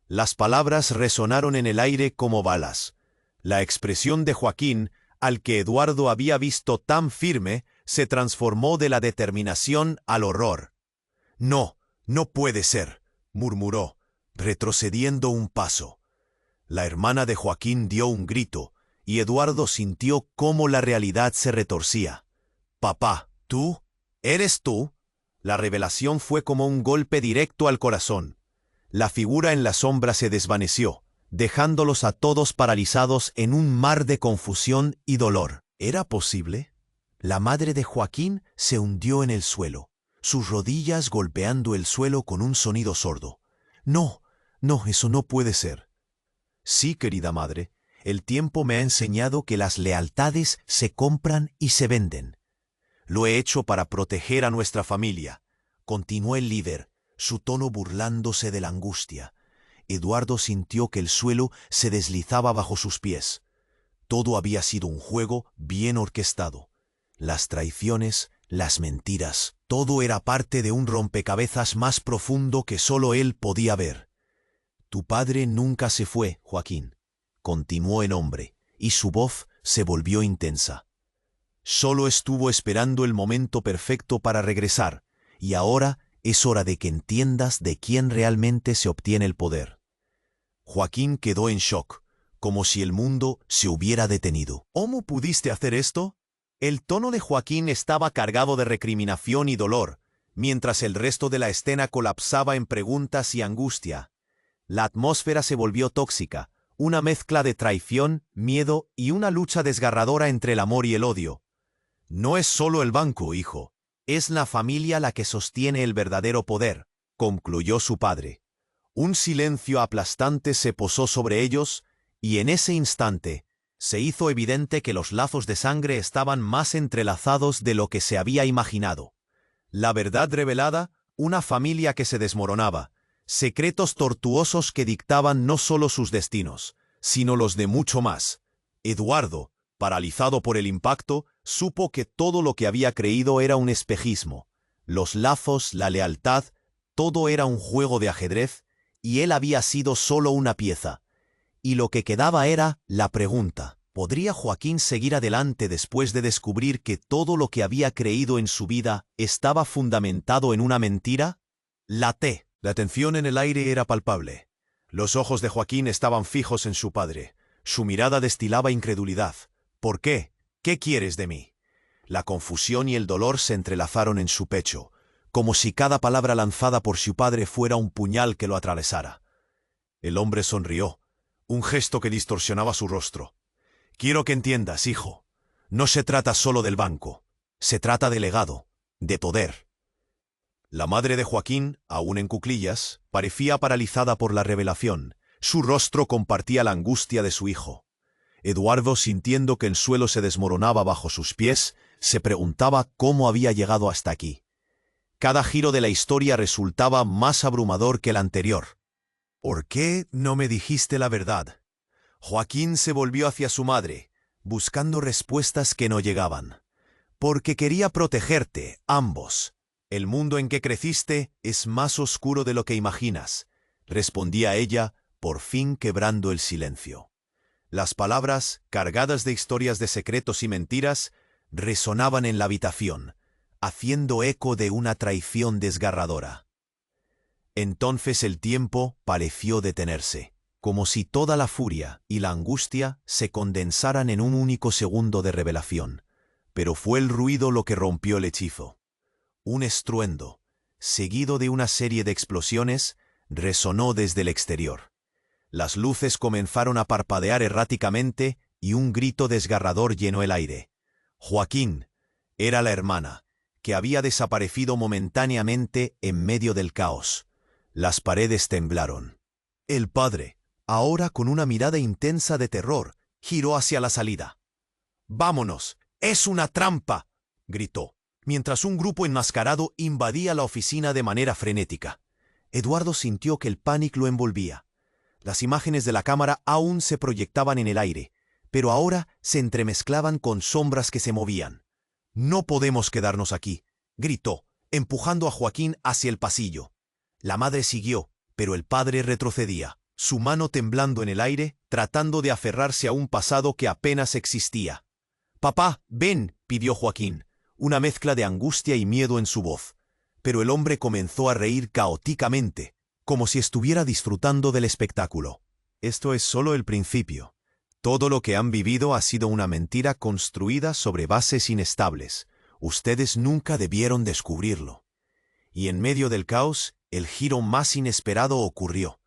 Las palabras resonaron en el aire como balas. La expresión de Joaquín, al que Eduardo había visto tan firme, se transformó de la determinación al horror. «No, no puede ser», murmuró, retrocediendo un paso. La hermana de Joaquín dio un grito, y Eduardo sintió cómo la realidad se retorcía. «Papá, ¿tú? ¿Eres tú?» La revelación fue como un golpe directo al corazón. La figura en la sombra se desvaneció, dejándolos a todos paralizados en un mar de confusión y dolor. ¿Era posible? La madre de Joaquín se hundió en el suelo, sus rodillas golpeando el suelo con un sonido sordo. «No, no, eso no puede ser». «Sí, querida madre, el tiempo me ha enseñado que las lealtades se compran y se venden. Lo he hecho para proteger a nuestra familia», continuó el líder, su tono burlándose de la angustia. Eduardo sintió que el suelo se deslizaba bajo sus pies. Todo había sido un juego bien orquestado. Las traiciones, las mentiras, todo era parte de un rompecabezas más profundo que solo él podía ver. «Tu padre nunca se fue, Joaquín», continuó el hombre, y su voz se volvió intensa. «Solo estuvo esperando el momento perfecto para regresar, y ahora es hora de que entiendas de quién realmente se obtiene el poder». Joaquín quedó en shock, como si el mundo se hubiera detenido. «¿Cómo pudiste hacer esto?» El tono de Joaquín estaba cargado de recriminación y dolor, mientras el resto de la escena colapsaba en preguntas y angustia. La atmósfera se volvió tóxica, una mezcla de traición, miedo y una lucha desgarradora entre el amor y el odio. «No es solo el banco, hijo. Es la familia la que sostiene el verdadero poder», concluyó su padre. Un silencio aplastante se posó sobre ellos, y en ese instante se hizo evidente que los lazos de sangre estaban más entrelazados de lo que se había imaginado. La verdad revelada, una familia que se desmoronaba, secretos tortuosos que dictaban no solo sus destinos, sino los de mucho más. Eduardo, paralizado por el impacto, supo que todo lo que había creído era un espejismo. Los lazos, la lealtad, todo era un juego de ajedrez, y él había sido solo una pieza. Y lo que quedaba era la pregunta: ¿podría Joaquín seguir adelante después de descubrir que todo lo que había creído en su vida estaba fundamentado en una mentira? La tensión en el aire era palpable. Los ojos de Joaquín estaban fijos en su padre. Su mirada destilaba incredulidad. «¿Por qué? ¿Qué quieres de mí?» La confusión y el dolor se entrelazaron en su pecho, como si cada palabra lanzada por su padre fuera un puñal que lo atravesara. El hombre sonrió, un gesto que distorsionaba su rostro. «Quiero que entiendas, hijo. No se trata solo del banco. Se trata de legado, de poder». La madre de Joaquín, aún en cuclillas, parecía paralizada por la revelación. Su rostro compartía la angustia de su hijo. Eduardo, sintiendo que el suelo se desmoronaba bajo sus pies, se preguntaba cómo había llegado hasta aquí. Cada giro de la historia resultaba más abrumador que el anterior. «¿Por qué no me dijiste la verdad?» Joaquín se volvió hacia su madre, buscando respuestas que no llegaban. «Porque quería protegerte, ambos. El mundo en que creciste es más oscuro de lo que imaginas», respondía ella, por fin quebrando el silencio. Las palabras, cargadas de historias de secretos y mentiras, resonaban en la habitación, haciendo eco de una traición desgarradora. Entonces el tiempo pareció detenerse, como si toda la furia y la angustia se condensaran en un único segundo de revelación. Pero fue el ruido lo que rompió el hechizo. Un estruendo, seguido de una serie de explosiones, resonó desde el exterior. Las luces comenzaron a parpadear erráticamente y un grito desgarrador llenó el aire. Joaquín era la hermana, que había desaparecido momentáneamente en medio del caos. Las paredes temblaron. El padre, ahora con una mirada intensa de terror, giró hacia la salida. «¡Vámonos! ¡Es una trampa!», gritó, mientras un grupo enmascarado invadía la oficina de manera frenética. Eduardo sintió que el pánico lo envolvía. Las imágenes de la cámara aún se proyectaban en el aire, pero ahora se entremezclaban con sombras que se movían. «No podemos quedarnos aquí», gritó, empujando a Joaquín hacia el pasillo. La madre siguió, pero el padre retrocedía, su mano temblando en el aire, tratando de aferrarse a un pasado que apenas existía. «Papá, ven», pidió Joaquín, una mezcla de angustia y miedo en su voz. Pero el hombre comenzó a reír caóticamente, como si estuviera disfrutando del espectáculo. «Esto es solo el principio. Todo lo que han vivido ha sido una mentira construida sobre bases inestables. Ustedes nunca debieron descubrirlo. Y en medio del caos, el giro más inesperado ocurrió.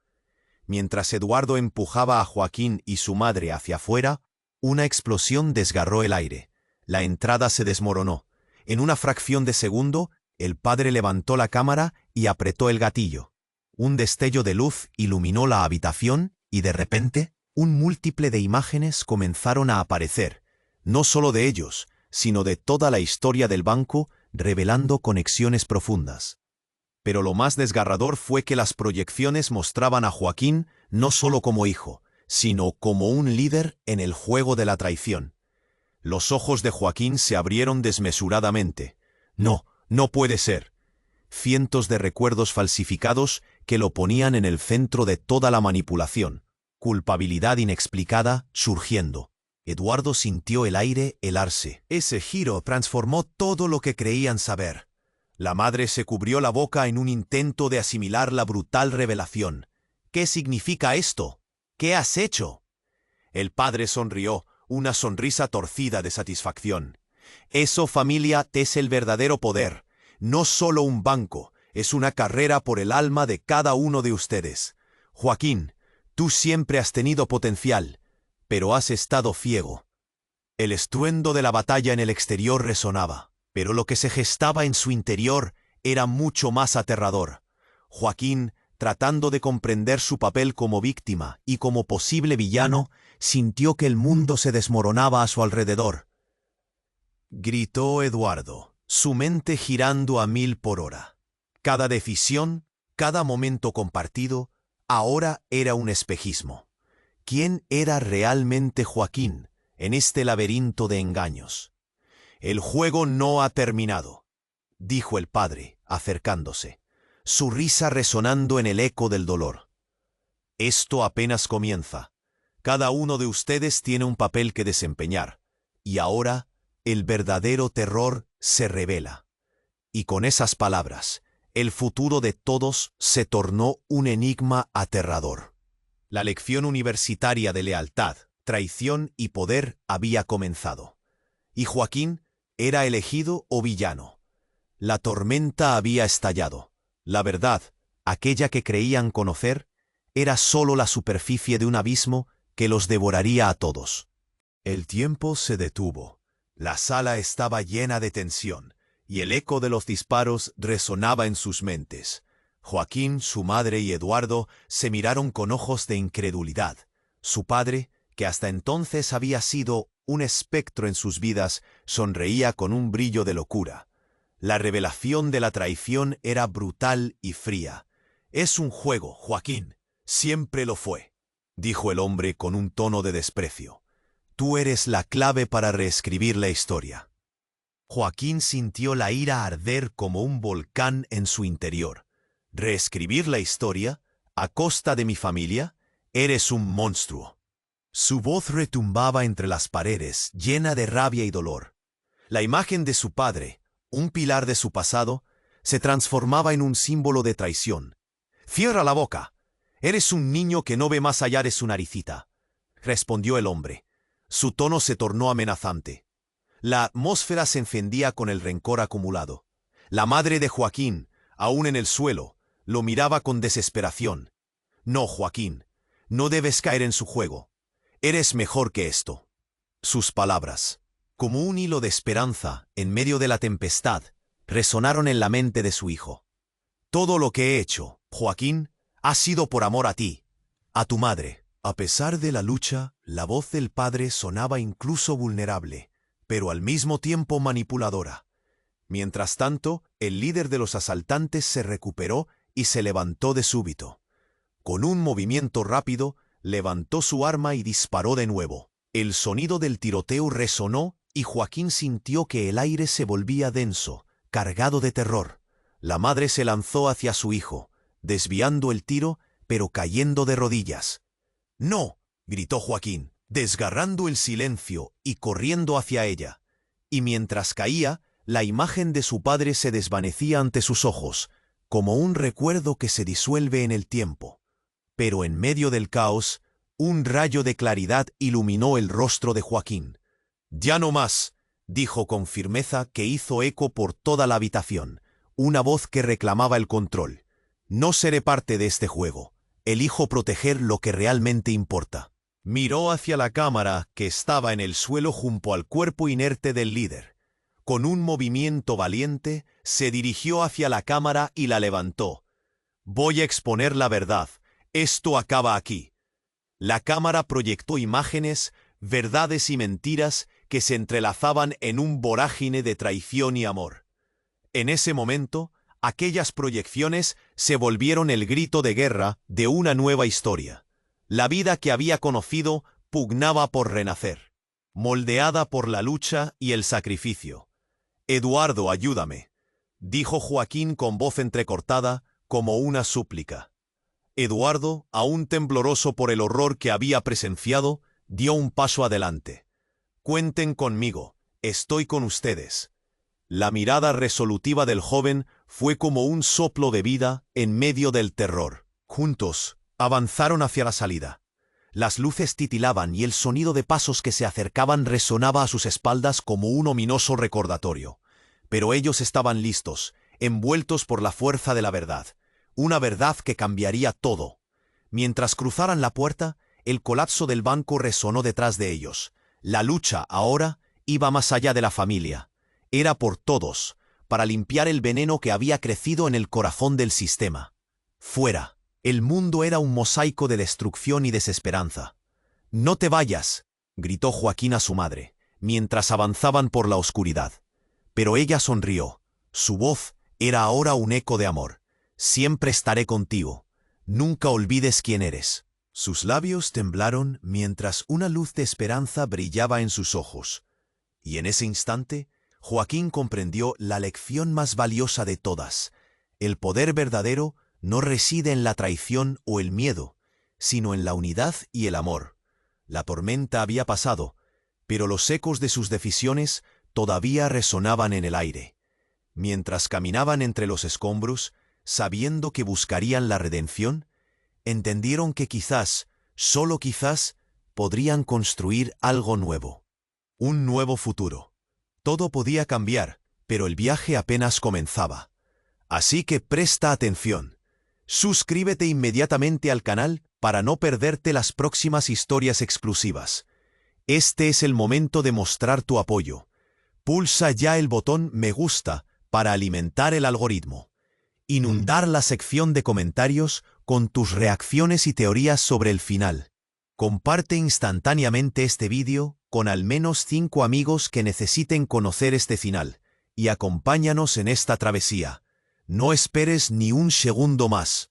Mientras Eduardo empujaba a Joaquín y su madre hacia afuera, una explosión desgarró el aire. La entrada se desmoronó. En una fracción de segundo, el padre levantó la cámara y apretó el gatillo. Un destello de luz iluminó la habitación y de repente, un múltiple de imágenes comenzaron a aparecer, no solo de ellos, sino de toda la historia del banco, revelando conexiones profundas. Pero lo más desgarrador fue que las proyecciones mostraban a Joaquín no solo como hijo, sino como un líder en el juego de la traición. Los ojos de Joaquín se abrieron desmesuradamente. No, no puede ser. Cientos de recuerdos falsificados que lo ponían en el centro de toda la manipulación. Culpabilidad inexplicada surgiendo. Eduardo sintió el aire helarse. Ese giro transformó todo lo que creían saber. La madre se cubrió la boca en un intento de asimilar la brutal revelación. ¿Qué significa esto? ¿Qué has hecho? El padre sonrió, una sonrisa torcida de satisfacción. Eso, familia, es el verdadero poder. No solo un banco, es una carrera por el alma de cada uno de ustedes. Joaquín, tú siempre has tenido potencial, pero has estado ciego. El estruendo de la batalla en el exterior resonaba, pero lo que se gestaba en su interior era mucho más aterrador. Joaquín, tratando de comprender su papel como víctima y como posible villano, sintió que el mundo se desmoronaba a su alrededor. Gritó Eduardo, su mente girando a 1000 por hora. Cada decisión, cada momento compartido, ahora era un espejismo. ¿Quién era realmente Joaquín en este laberinto de engaños? El juego no ha terminado, dijo el padre, acercándose, su risa resonando en el eco del dolor. Esto apenas comienza. Cada uno de ustedes tiene un papel que desempeñar, y ahora el verdadero terror se revela. Y con esas palabras, el futuro de todos se tornó un enigma aterrador. La lección universitaria de lealtad, traición y poder había comenzado. Y Joaquín era elegido o villano. La tormenta había estallado. La verdad, aquella que creían conocer, era solo la superficie de un abismo que los devoraría a todos. El tiempo se detuvo. La sala estaba llena de tensión, y el eco de los disparos resonaba en sus mentes. Joaquín, su madre y Eduardo se miraron con ojos de incredulidad. Su padre, que hasta entonces había sido un espectro en sus vidas, sonreía con un brillo de locura. La revelación de la traición era brutal y fría. «Es un juego, Joaquín. Siempre lo fue», dijo el hombre con un tono de desprecio. «Tú eres la clave para reescribir la historia». Joaquín sintió la ira arder como un volcán en su interior. ¿Reescribir la historia? ¿A costa de mi familia? Eres un monstruo. Su voz retumbaba entre las paredes, llena de rabia y dolor. La imagen de su padre, un pilar de su pasado, se transformaba en un símbolo de traición. «Cierra la boca. Eres un niño que no ve más allá de su naricita», respondió el hombre. Su tono se tornó amenazante. La atmósfera se encendía con el rencor acumulado. La madre de Joaquín, aún en el suelo, lo miraba con desesperación. «No, Joaquín, no debes caer en su juego. Eres mejor que esto». Sus palabras, como un hilo de esperanza en medio de la tempestad, resonaron en la mente de su hijo. «Todo lo que he hecho, Joaquín, ha sido por amor a ti, a tu madre». A pesar de la lucha, la voz del padre sonaba incluso vulnerable, pero al mismo tiempo manipuladora. Mientras tanto, el líder de los asaltantes se recuperó y se levantó de súbito. Con un movimiento rápido, levantó su arma y disparó de nuevo. El sonido del tiroteo resonó y Joaquín sintió que el aire se volvía denso, cargado de terror. La madre se lanzó hacia su hijo, desviando el tiro, pero cayendo de rodillas. «No», gritó Joaquín, desgarrando el silencio y corriendo hacia ella. Y mientras caía, la imagen de su padre se desvanecía ante sus ojos, como un recuerdo que se disuelve en el tiempo. Pero en medio del caos, Un rayo de claridad iluminó el rostro de Joaquín. «Ya no más», dijo con firmeza que hizo eco por toda la habitación, una voz que reclamaba el control. «No seré parte de este juego. Elijo proteger lo que realmente importa». Miró hacia la cámara que estaba en el suelo junto al cuerpo inerte del líder. Con un movimiento valiente, se dirigió hacia la cámara y la levantó. «Voy a exponer la verdad. Esto acaba aquí». La cámara proyectó imágenes, verdades y mentiras que se entrelazaban en un vorágine de traición y amor. En ese momento, aquellas proyecciones se volvieron el grito de guerra de una nueva historia. La vida que había conocido pugnaba por renacer, moldeada por la lucha y el sacrificio. «Eduardo, ayúdame», dijo Joaquín con voz entrecortada, como una súplica. Eduardo, aún tembloroso por el horror que había presenciado, dio un paso adelante. «Cuenten conmigo, estoy con ustedes». La mirada resolutiva del joven fue como un soplo de vida en medio del terror. Juntos, avanzaron hacia la salida. Las luces titilaban y el sonido de pasos que se acercaban resonaba a sus espaldas como un ominoso recordatorio. Pero ellos estaban listos, envueltos por la fuerza de la verdad. Una verdad que cambiaría todo. Mientras cruzaran la puerta, el colapso del banco resonó detrás de ellos. La lucha, ahora, iba más allá de la familia. Era por todos, para limpiar el veneno que había crecido en el corazón del sistema. Fuera. El mundo era un mosaico de destrucción y desesperanza. «No te vayas», gritó Joaquín a su madre, mientras avanzaban por la oscuridad. Pero ella sonrió. Su voz era ahora un eco de amor. «Siempre estaré contigo. Nunca olvides quién eres». Sus labios temblaron mientras una luz de esperanza brillaba en sus ojos. Y en ese instante, Joaquín comprendió la lección más valiosa de todas. El poder verdadero no reside en la traición o el miedo, sino en la unidad y el amor. La tormenta había pasado, pero los ecos de sus decisiones todavía resonaban en el aire. Mientras caminaban entre los escombros, sabiendo que buscarían la redención, entendieron que quizás, solo quizás, podrían construir algo nuevo. Un nuevo futuro. Todo podía cambiar, pero el viaje apenas comenzaba. Así que presta atención. Suscríbete inmediatamente al canal para no perderte las próximas historias exclusivas. Este es el momento de mostrar tu apoyo. Pulsa ya el botón me gusta para alimentar el algoritmo. Inundar la sección de comentarios con tus reacciones y teorías sobre el final. Comparte instantáneamente este vídeo con al menos 5 amigos que necesiten conocer este final y acompáñanos en esta travesía. No esperes ni un segundo más.